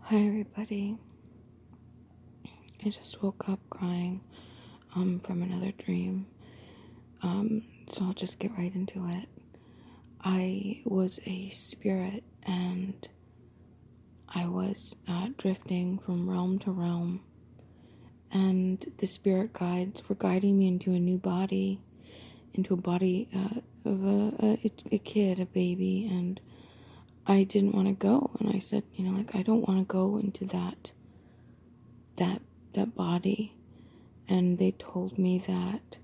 Hi everybody. I just woke up crying from another dream. So I'll just get right into it. I was a spirit and I was drifting from realm to realm, and the spirit guides were guiding me into a new body, into a body of a kid, a baby, and I didn't want to go. And I said, I don't want to go into that body. And they told me that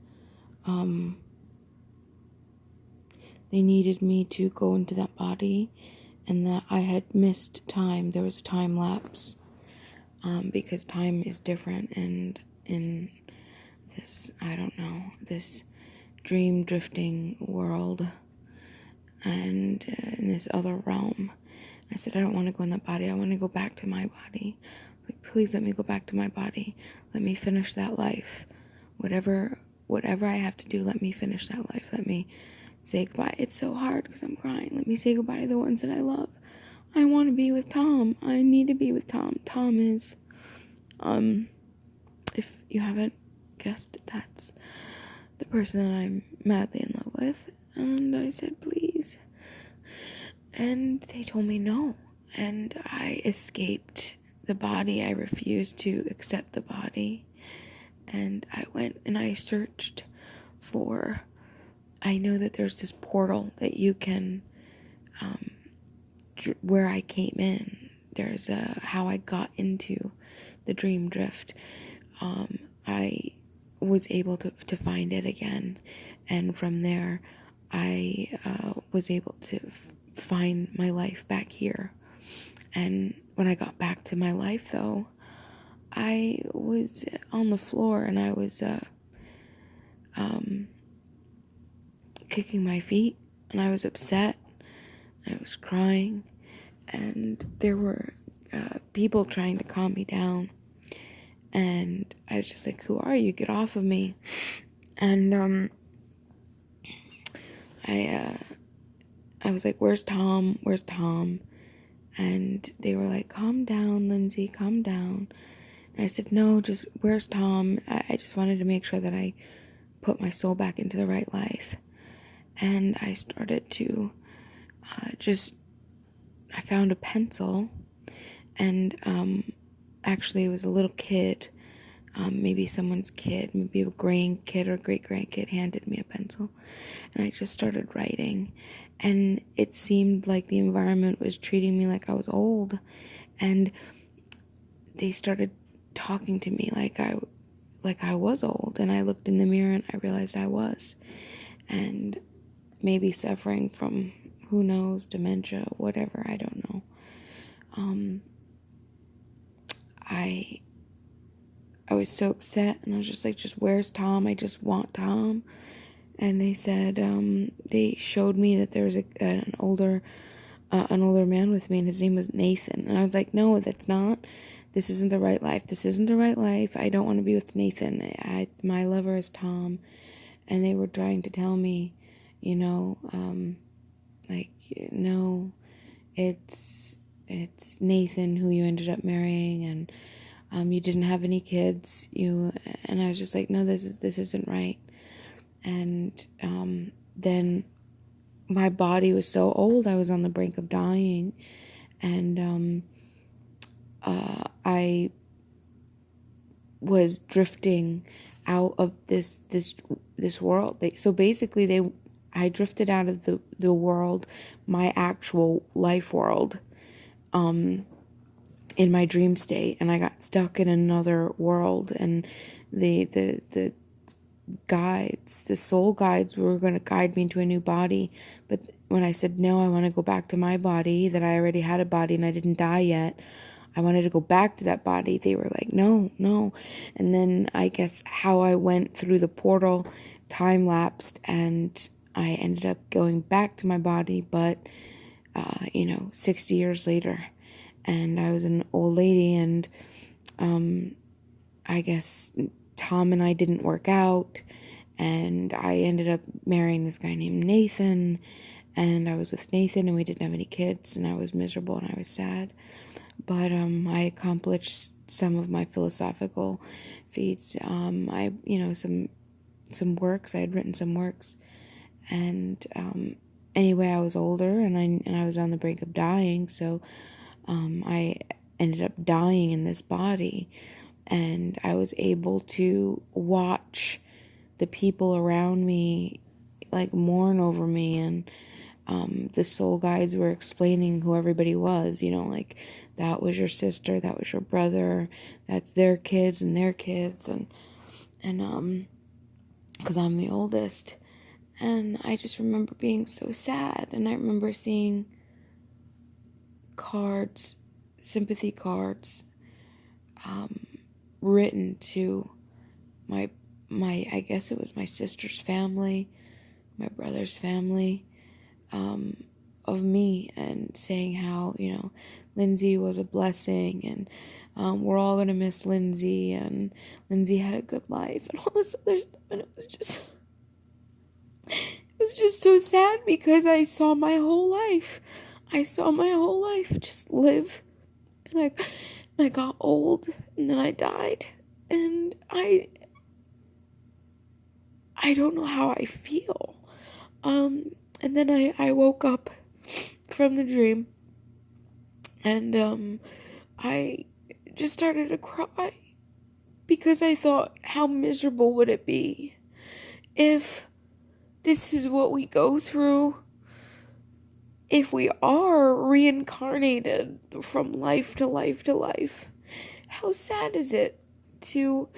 they needed me to go into that body, and that I had missed time. There was a time lapse, because time is different, and in this, this dream drifting world, and in this other realm. I said, I don't want to go in that body. I want to go back to my body. Like, please let me go back to my body. Let me finish that life. Whatever I have to do, let me finish that life. Let me say goodbye. It's so hard because I'm crying. Let me say goodbye to the ones that I love. I want to be with Tom. I need to be with Tom. Tom is, if you haven't guessed, that's the person that I'm madly in love with. And I said, please. And they told me no. And I escaped the body. I refused to accept the body. And I went and I searched for, I know that there's this portal that you can, where I came in, there's how I got into the dream drift. I was able to find it again. And from there, I was able to find my life back here. And when I got back to my life, though, I was on the floor and I was kicking my feet, and I was upset, and I was crying, and there were people trying to calm me down, and I was just like, who are you? Get off of me. And I was like, where's Tom? Where's Tom? And they were like, calm down, Lindsay, calm down. And I said, no, just, where's Tom? I just wanted to make sure that I put my soul back into the right life. And I started to I found a pencil, and actually it was a little kid, maybe someone's kid, maybe a grandkid or great-grandkid handed me a pencil, and I just started writing. And it seemed like the environment was treating me like I was old, and they started talking to me like I was old. And I looked in the mirror and I realized I was, and maybe suffering from, who knows, dementia, whatever, I don't know. I was so upset, and I was just like, just where's Tom? I just want Tom. And they said, they showed me that there was an older man with me, and his name was Nathan. And I was like, no, that's not. This isn't the right life. This isn't the right life. I don't want to be with Nathan. My lover is Tom. And they were trying to tell me, no, it's Nathan who you ended up marrying, and you didn't have any kids. And I was just like, no, this isn't right. And then my body was so old, I was on the brink of dying, and I was drifting out of this world. So basically, I drifted out of the world, my actual life world, in my dream state, and I got stuck in another world. And the guides, the soul guides, were going to guide me into a new body. But when I said, no, I want to go back to my body, that I already had a body and I didn't die yet, I wanted to go back to that body, they were like, no. And then I guess how I went through the portal, time lapsed, and I ended up going back to my body, but 60 years later. And I was an old lady, and I guess Tom and I didn't work out, and I ended up marrying this guy named Nathan, and I was with Nathan, and we didn't have any kids, and I was miserable and I was sad. but I accomplished some of my philosophical feats. I, some works. I had written some works, and anyway, I was older, and I was on the brink of dying. So I ended up dying in this body, and I was able to watch the people around me like mourn over me, and the soul guides were explaining who everybody was, like that was your sister, that was your brother, that's their kids and their kids, and because I'm the oldest. And I just remember being so sad, and I remember seeing cards, sympathy cards, written to my I guess it was my sister's family, my brother's family, of me, and saying how, Lindsay was a blessing, and we're all gonna miss Lindsay, and Lindsay had a good life, and all this other stuff. And it was just so sad, because I saw my whole life just live, and I got old, and then I died, and I don't know how I feel. And then I woke up from the dream, and I just started to cry, because I thought, how miserable would it be if this is what we go through, if we are reincarnated from life to life to life. How sad is it to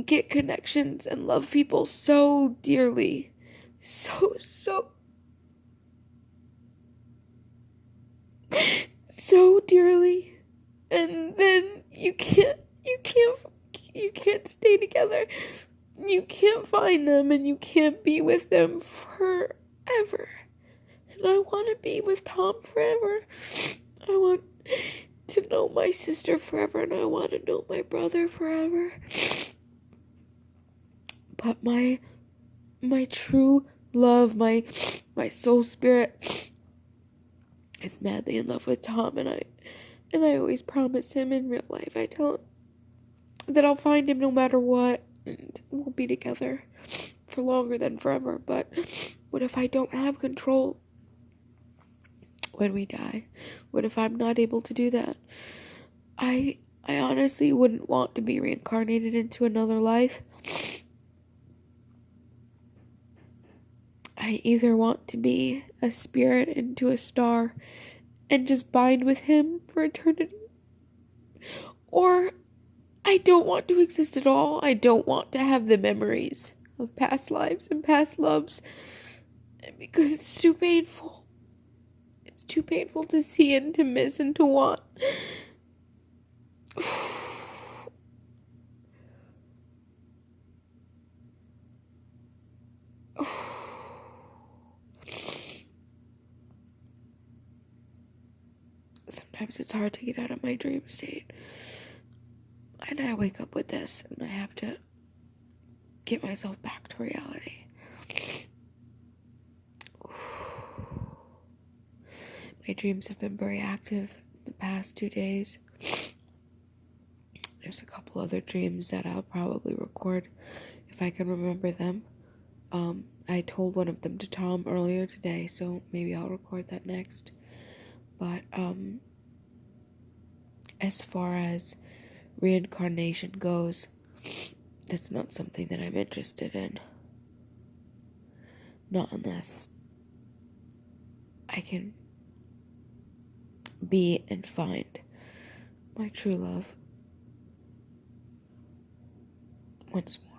get connections and love people so dearly, so dearly, and then you can't stay together, you can't find them, and you can't be with them forever. And I want to be with Tom forever. I want to know my sister forever, and I want to know my brother forever. But my true love, my soul spirit is madly in love with Tom, and I always promise him in real life. I tell him that I'll find him no matter what, and we'll be together for longer than forever. But what if I don't have control when we die? What if I'm not able to do that? I honestly wouldn't want to be reincarnated into another life. I either want to be a spirit into a star and just bind with him for eternity, or I don't want to exist at all. I don't want to have the memories of past lives and past loves, because it's too painful. It's too painful to see and to miss and to want. Sometimes it's hard to get out of my dream state. And I wake up with this, and I have to get myself back to reality. My dreams have been very active the past 2 days. There's a couple other dreams that I'll probably record if I can remember them. I told one of them to Tom earlier today, so maybe I'll record that next. But as far as reincarnation goes, that's not something that I'm interested in. Not unless I can be and find my true love once more.